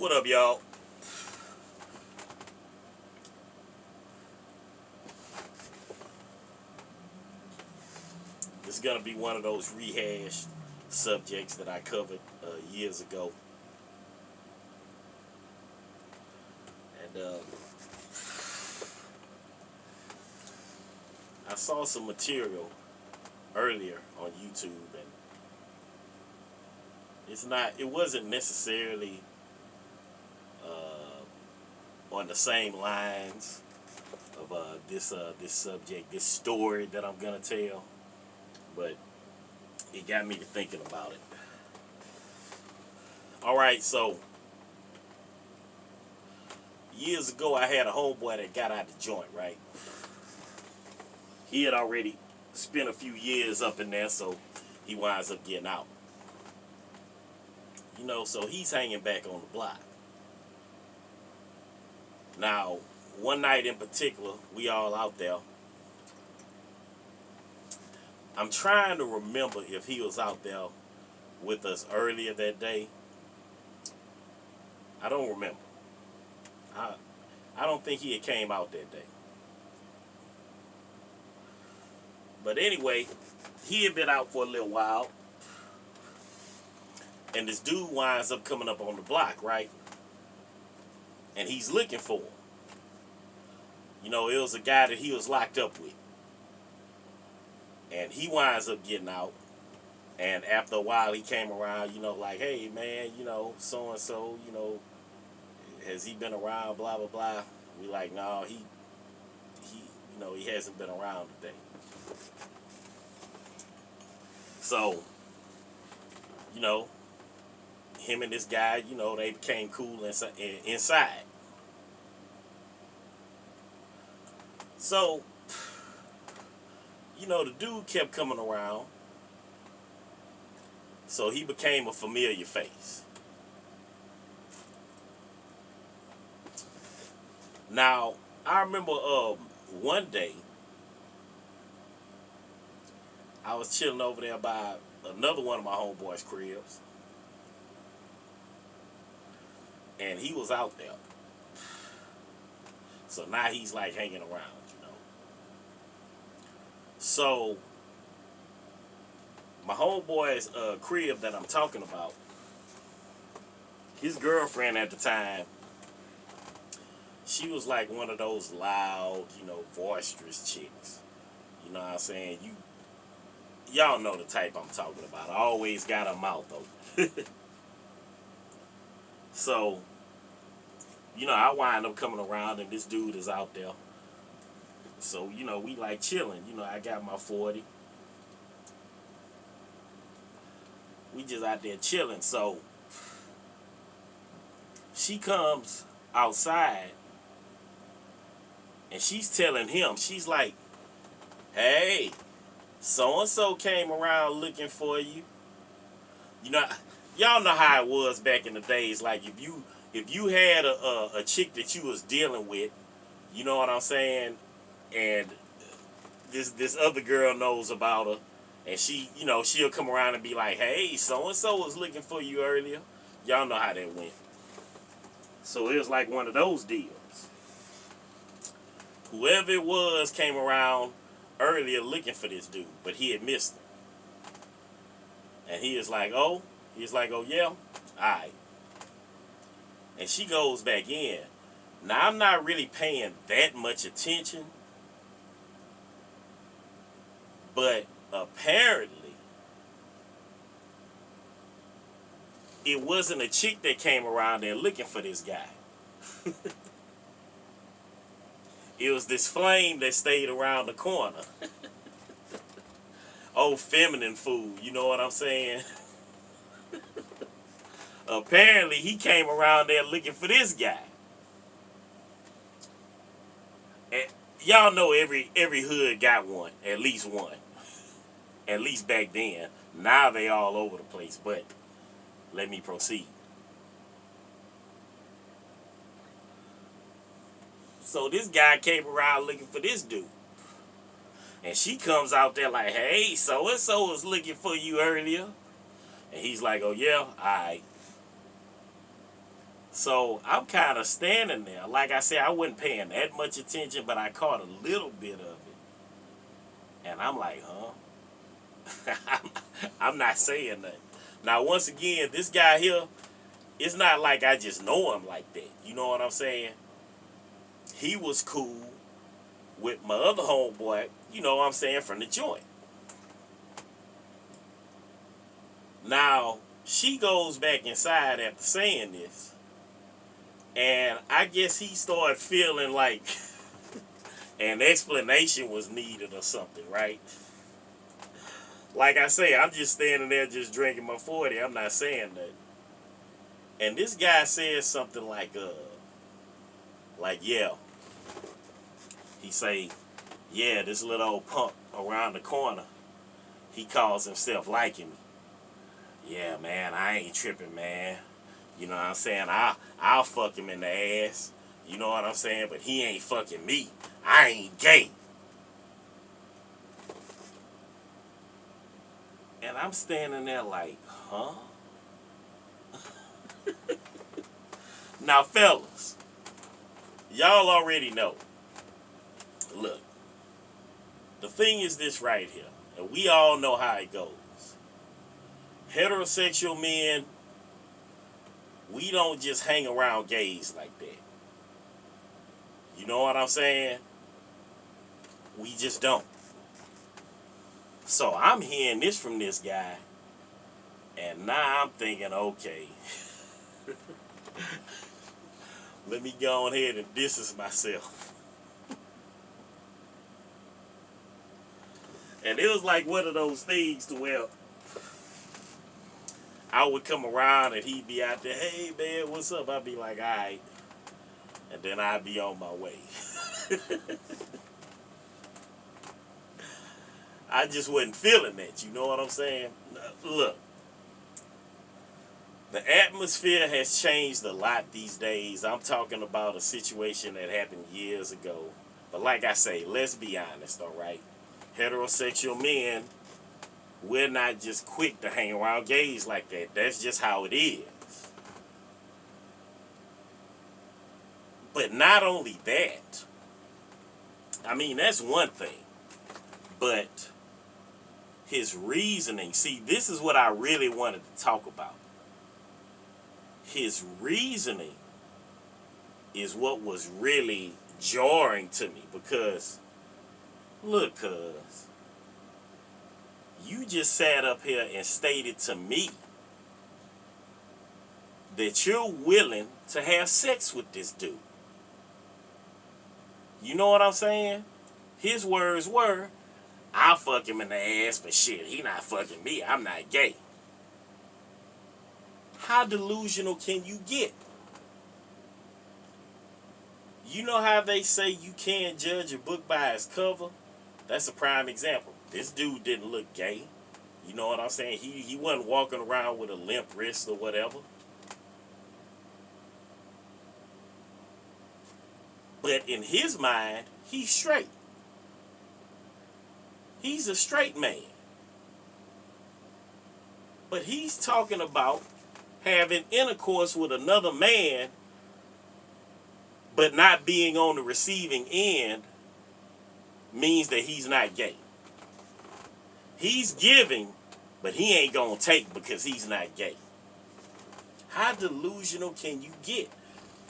What up, y'all? It's gonna be one of those rehashed subjects that I covered years ago, and I saw some material earlier on YouTube, and it wasn't necessarily on the same lines of this subject, this story that I'm gonna tell, but it got me to thinking about it. All right, so years ago, I had a homeboy that got out the joint, right? He had already spent a few years up in there, so he winds up getting out. So he's hanging back on the block. Now, one night in particular, we all out there. I'm trying to remember if he was out there with us earlier that day. I don't remember. I don't think he had came out that day. But anyway, he had been out for a little while. And this dude winds up coming up on the block, right? And he's looking for him. It was a guy that he was locked up with. And he winds up getting out. And after a while, he came around, like, hey, man, so-and-so, has he been around, blah, blah, blah. We like, no, he hasn't been around today. So, him and this guy, they became cool inside. So, the dude kept coming around. So he became a familiar face. Now, I remember one day, I was chilling over there by another one of my homeboys' cribs. And he was out there. So now he's like hanging around, So, my homeboy's crib that I'm talking about, his girlfriend at the time, she was like one of those loud, boisterous chicks. You know what I'm saying? Y'all know the type I'm talking about. I always got a mouth open. So, I wind up coming around and this dude is out there. So, we like chilling. I got my 40. We just out there chilling. So, she comes outside and she's telling him, she's like, hey, so-and-so came around looking for you. Y'all know how it was back in the days. Like, if you had a chick that you was dealing with, you know what I'm saying, and this other girl knows about her, and she'll come around and be like, hey, so-and-so was looking for you earlier. Y'all know how that went. So it was like one of those deals. Whoever it was came around earlier looking for this dude, but he had missed him. And he was like, oh, yeah, all right. And she goes back in. Now, I'm not really paying that much attention, but apparently, it wasn't a chick that came around there looking for this guy. It was this flame that stayed around the corner. Oh, feminine food, you know what I'm saying? Apparently, he came around there looking for this guy. And y'all know every hood got one, at least one. At least back then. Now they all over the place, but let me proceed. So this guy came around looking for this dude. And she comes out there like, hey, so-and-so was looking for you earlier. And he's like, oh, yeah, all right. So I'm kind of standing there. Like I said, I wasn't paying that much attention, but I caught a little bit of it. And I'm like, huh? I'm not saying that. Now, once again, this guy here, it's not like I just know him like that. You know what I'm saying? He was cool with my other homeboy, you know what I'm saying, from the joint. Now, she goes back inside after saying this. And I guess he started feeling like an explanation was needed or something, right? Like I say, I'm just standing there just drinking my 40. I'm not saying that. And this guy says something like, yeah. He say, yeah, this little old punk around the corner, he calls himself liking me. Yeah, man, I ain't tripping, man. You know what I'm saying? I'll fuck him in the ass. You know what I'm saying? But he ain't fucking me. I ain't gay. And I'm standing there like, huh? Now, fellas, y'all already know. Look, the thing is this right here, and we all know how it goes. Heterosexual men, we don't just hang around gays like that. You know what I'm saying? We just don't. So I'm hearing this from this guy, and now I'm thinking, okay, let me go on ahead and distance myself. And it was like one of those things to where I would come around and he'd be out there, hey man, what's up? I'd be like, all right. And then I'd be on my way. I just wasn't feeling that, you know what I'm saying? Look, the atmosphere has changed a lot these days. I'm talking about a situation that happened years ago. But like I say, let's be honest, all right? Heterosexual men, we're not just quick to hang around gays like that. That's just how it is. But not only that, I mean, that's one thing. But his reasoning, see, this is what I really wanted to talk about. His reasoning is what was really jarring to me because, look, cuz, you just sat up here and stated to me that you're willing to have sex with this dude. You know what I'm saying? His words were, I'll fuck him in the ass, but shit, he not fucking me. I'm not gay. How delusional can you get? You know how they say you can't judge a book by its cover? That's a prime example. This dude didn't look gay. You know what I'm saying? He wasn't walking around with a limp wrist or whatever. But in his mind, he's straight. He's a straight man. But he's talking about having intercourse with another man, but not being on the receiving end means that he's not gay. He's giving, but he ain't gonna take because he's not gay. How delusional can you get?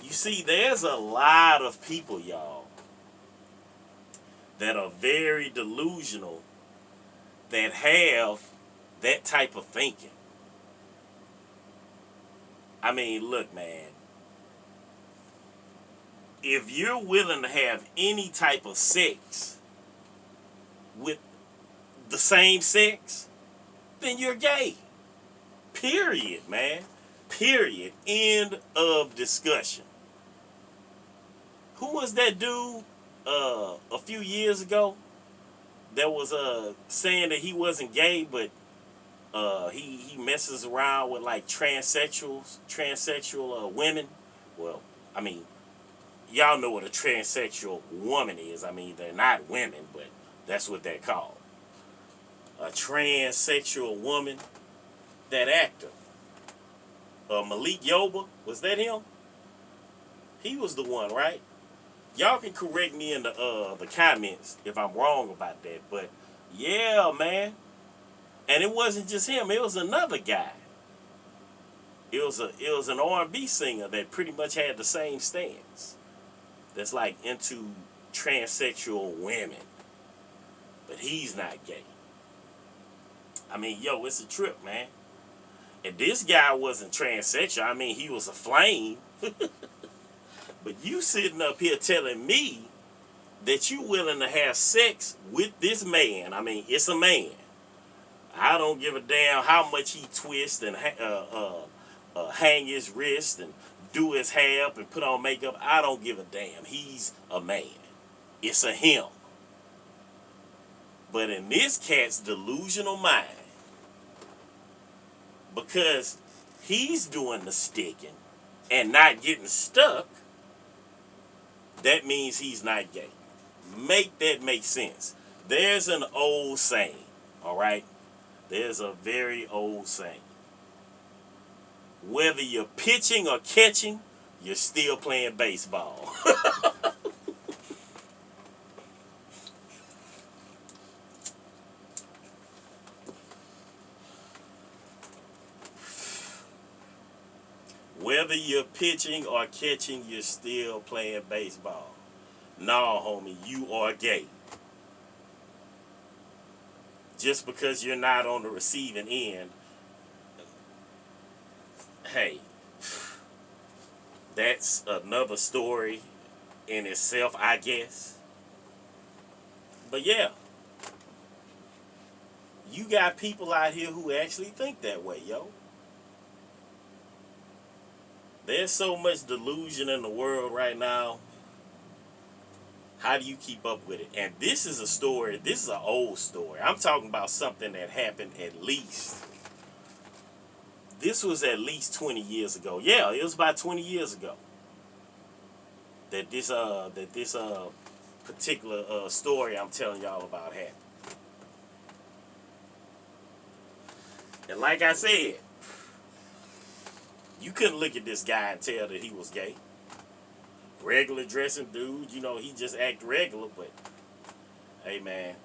You see, there's a lot of people, y'all, that are very delusional that have that type of thinking. I mean, look, man. If you're willing to have any type of sex with the same sex, then you're gay. Period, man. Period. End of discussion. Who was that dude a few years ago that was saying that he wasn't gay, but he messes around with like transsexual women? Well, I mean, y'all know what a transsexual woman is. I mean, they're not women, but that's what they're called. A transsexual woman. That actor, Malik Yoba, was that him? He was the one, right? Y'all can correct me in the comments if I'm wrong about that. But yeah, man. And it wasn't just him. It was another guy. It was an R&B singer that pretty much had the same stance. That's like into transsexual women, but he's not gay. I mean, yo, it's a trip, man. And this guy wasn't transsexual. I mean, he was a flame. But you sitting up here telling me that you willing to have sex with this man. I mean, it's a man. I don't give a damn how much he twist and hang his wrist and do his hair up and put on makeup. I don't give a damn. He's a man. It's a him. But in this cat's delusional mind, because he's doing the sticking and not getting stuck, that means he's not gay. Make that make sense. There's an old saying, all right? There's a very old saying. Whether you're pitching or catching, you're still playing baseball. Whether you're pitching or catching, you're still playing baseball. Nah, homie, you are gay. Just because you're not on the receiving end, hey, that's another story in itself, I guess. But yeah, you got people out here who actually think that way, yo. There's so much delusion in the world right now. How do you keep up with it? And this is a story, this is an old story. I'm talking about something that happened at least. This was at least 20 years ago. Yeah, it was about 20 years ago that this particular story I'm telling y'all about happened. And like I said, you couldn't look at this guy and tell that he was gay. Regular dressing dude, you know, he just act regular, but hey man,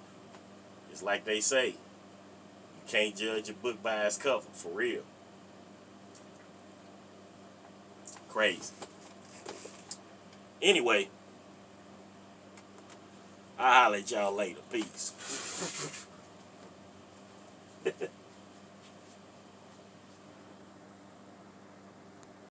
it's like they say, you can't judge a book by its cover, for real. Crazy. Anyway, I'll holler at y'all later. Peace.